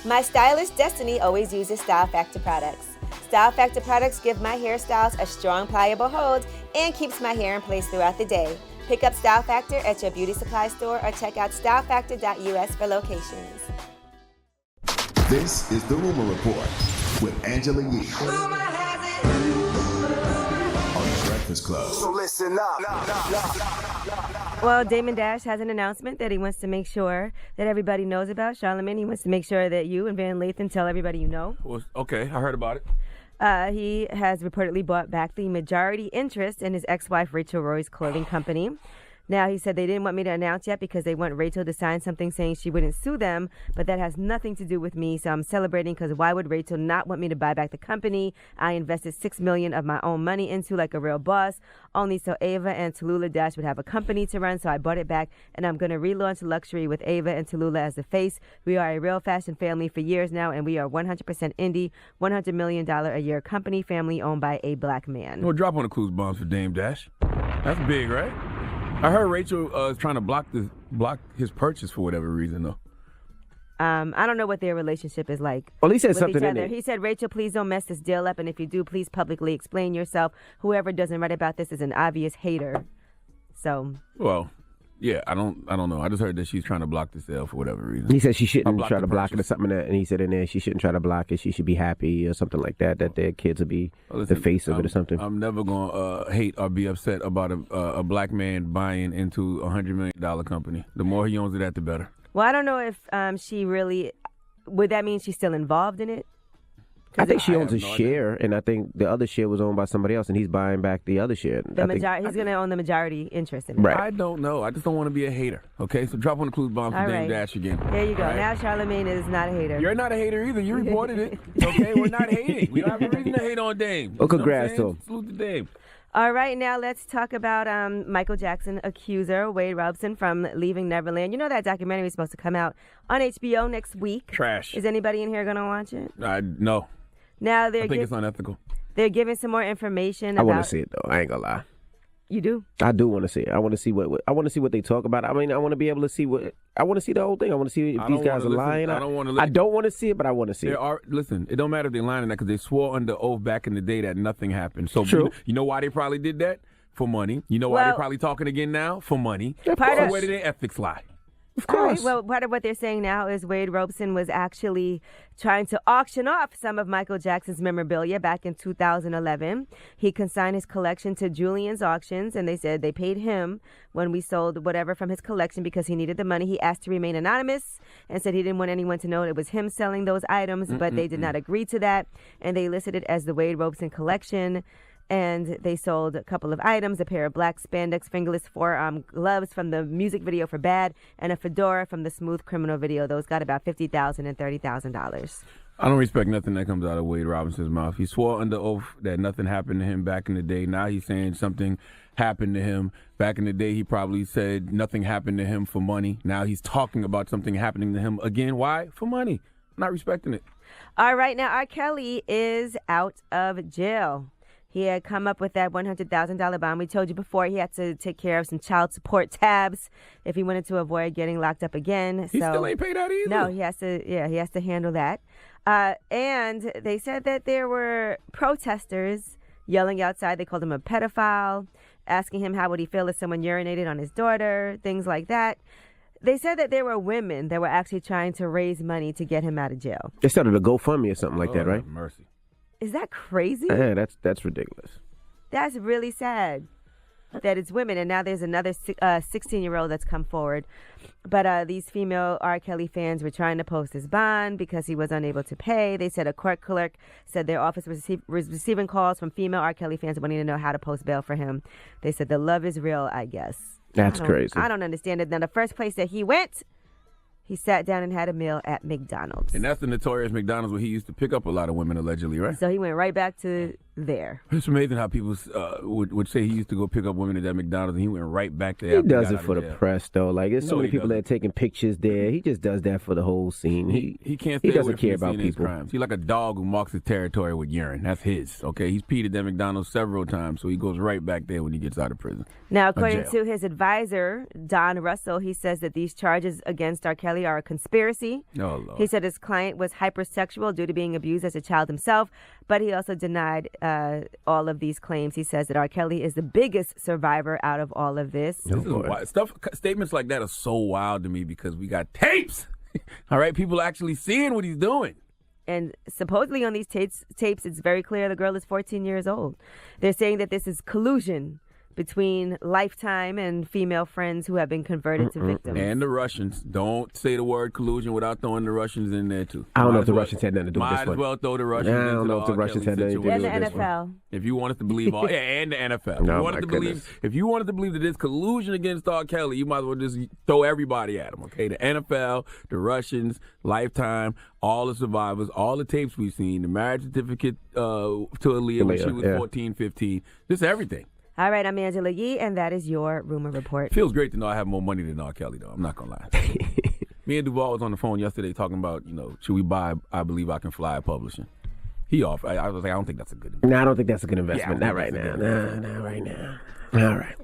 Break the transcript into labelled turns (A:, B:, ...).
A: My stylist Destiny always uses Style Factor products. Style Factor products give my hairstyles a strong, pliable hold and keeps my hair in place throughout the day. Pick up Style Factor at your beauty supply store or check out stylefactor.us for locations.
B: This is The Rumor Report with Angela Yee on The Breakfast Club.
C: So listen up.
A: Well, Damon Dash has an announcement that he wants to make sure that everybody knows about. Charlamagne, he wants to make sure that you and Van Lathan tell everybody you know.
D: Well, okay, I heard about it.
A: He has reportedly bought back the majority interest in his ex-wife Rachel Roy's clothing company. Now, he said they didn't want me to announce yet because they want Rachel to sign something saying she wouldn't sue them, but that has nothing to do with me, so I'm celebrating because why would Rachel not want me to buy back the company I invested $6 million of my own money into like a real boss, only so Ava and Tallulah Dash would have a company to run, so I bought it back, and I'm going to relaunch luxury with Ava and Tallulah as the face. We are a real fashion family for years now, and we are 100% indie, $100 million a year company family owned by a black man.
D: Well, drop on the clues bombs for Dame Dash. That's big, right? I heard Rachel is trying to block his purchase for whatever reason, though.
A: I don't know what their relationship is like.
E: Well, he said
A: with
E: something
A: each
E: in
A: other.
E: it.
A: He said, Rachel, please don't mess this deal up, and if you do, please publicly explain yourself. Whoever doesn't write about this is an obvious hater. So.
D: Well, yeah, I don't know. I just heard that she's trying to block the sale for whatever reason.
E: He said she shouldn't try to block it or
D: purchase.
E: something, and he said in there she shouldn't try to block it. She should be happy or something like that, that their kids will be the face of it or something.
D: I'm never going to hate or be upset about a black man buying into a $100 million company. The more he owns it, the better.
A: Well, I don't know if she really, would that mean she's still involved in it?
E: I think she owns a share, and I think the other share was owned by somebody else, and he's buying back the other share.
A: He's going to own the majority interest in it.
E: Right.
D: I don't know. I just don't want to be a hater. Okay, so drop on the clues bomb for Dame Dash again.
A: There you go.
D: Right?
A: Now Charlamagne is not a hater.
D: You're not a hater either. You reported it. Okay, we're not hating. We don't have a reason to hate on Dame.
E: Well, congrats to him.
D: Salute to Dame.
A: All right, now let's talk about Michael Jackson accuser, Wade Robson from Leaving Neverland. You know that documentary is supposed to come out on HBO next week.
D: Trash.
A: Is anybody in here going to watch it?
D: No.
A: Now
D: I think it's unethical.
A: They're giving some more information
E: I
A: about...
E: want to see it, though. I ain't going to lie.
A: You do?
E: I do want to see it. I want to see what they talk about. I mean, I want to be able to see I want to see the whole thing. I want to see if these guys are lying.
D: I don't want to
E: I don't want to see it, but I want to see it.
D: Listen, it don't matter if they're lying or not because they swore under oath back in the day that nothing happened. So
E: True.
D: You know why they probably did that? For money. You know why they're probably talking again now? For money. So where did their ethics lie?
E: Of course.
A: All right, well, part of what they're saying now is Wade Robson was actually trying to auction off some of Michael Jackson's memorabilia back in 2011. He consigned his collection to Julian's Auctions, and they said they paid him when we sold whatever from his collection because he needed the money. He asked to remain anonymous and said he didn't want anyone to know it was him selling those items, but they did not agree to that, and they listed it as the Wade Robson collection. And they sold a couple of items, a pair of black spandex fingerless forearm gloves from the music video for Bad, and a fedora from the Smooth Criminal video. Those got about $50,000 and $30,000.
D: I don't respect nothing that comes out of Wade Robinson's mouth. He swore under oath that nothing happened to him back in the day. Now he's saying something happened to him. Back in the day, he probably said nothing happened to him for money. Now he's talking about something happening to him again. Why? For money. I'm not respecting it.
A: All right, now R. Kelly is out of jail. He had come up with that $100,000 bond. We told you before he had to take care of some child support tabs if he wanted to avoid getting locked up again.
D: He still ain't paid out either.
A: No, he has to handle that. And they said that there were protesters yelling outside. They called him a pedophile, asking him how would he feel if someone urinated on his daughter, things like that. They said that there were women that were actually trying to raise money to get him out of jail.
E: They started a GoFundMe or something like that, right?
D: Mercy.
A: Is that crazy?
E: Yeah, that's ridiculous.
A: That's really sad that it's women. And now there's another 16-year-old that's come forward. But these female R. Kelly fans were trying to post his bond because he was unable to pay. They said a court clerk said their office was receiving calls from female R. Kelly fans wanting to know how to post bail for him. They said the love is real, I guess.
E: That's crazy.
A: I don't understand it. Now, the first place that he went, he sat down and had a meal at McDonald's.
D: And that's the notorious McDonald's where he used to pick up a lot of women, allegedly, right?
A: So he went right back to there.
D: It's amazing how people would say he used to go pick up women at that McDonald's and he went right back there.
E: He does it for the press, though. Like, there's so many people that are taking pictures there. He just does that for the whole scene.
D: He can't.
E: He doesn't care about people.
D: Crimes. He's like a dog who marks his territory with urine. That's his. Okay, he's peed at that McDonald's several times, so he goes right back there when he gets out of prison.
A: Now, according to his advisor, Don Russell, he says that these charges against R. Kelly are a conspiracy.
D: Oh, Lord.
A: He said his client was hypersexual due to being abused as a child himself, but he also denied all of these claims. He says that R. Kelly is the biggest survivor out of all of this.
D: This is wild. Statements like that are so wild to me because we got tapes. All right, people actually seeing what he's doing.
A: And supposedly on these tapes, it's very clear the girl is 14 years old. They're saying that this is collusion between Lifetime and female friends who have been converted to victims.
D: And the Russians. Don't say the word collusion without throwing the Russians in there, too.
E: I don't know if the Russians had nothing to do with this one.
D: Might as well throw the Russians in.
E: I don't know if the Russians had anything to do with this one.
A: And the NFL.
D: If you want us to believe and the NFL. If you wanted to believe that there's collusion against R. Kelly, you might as well just throw everybody at him, okay? The NFL, the Russians, Lifetime, all the survivors, all the tapes we've seen, the marriage certificate to Aaliyah when she was 14, 15, just everything.
A: All right, I'm Angela Yee, and that is your rumor report.
D: Feels great to know I have more money than R. Kelly, though. I'm not going to lie. Me and Duval was on the phone yesterday talking about, should we buy I Believe I Can Fly publishing? He offered. I was like, I don't think that's a good investment.
E: No, I don't think that's a good investment. Not right now. Not right now. All right.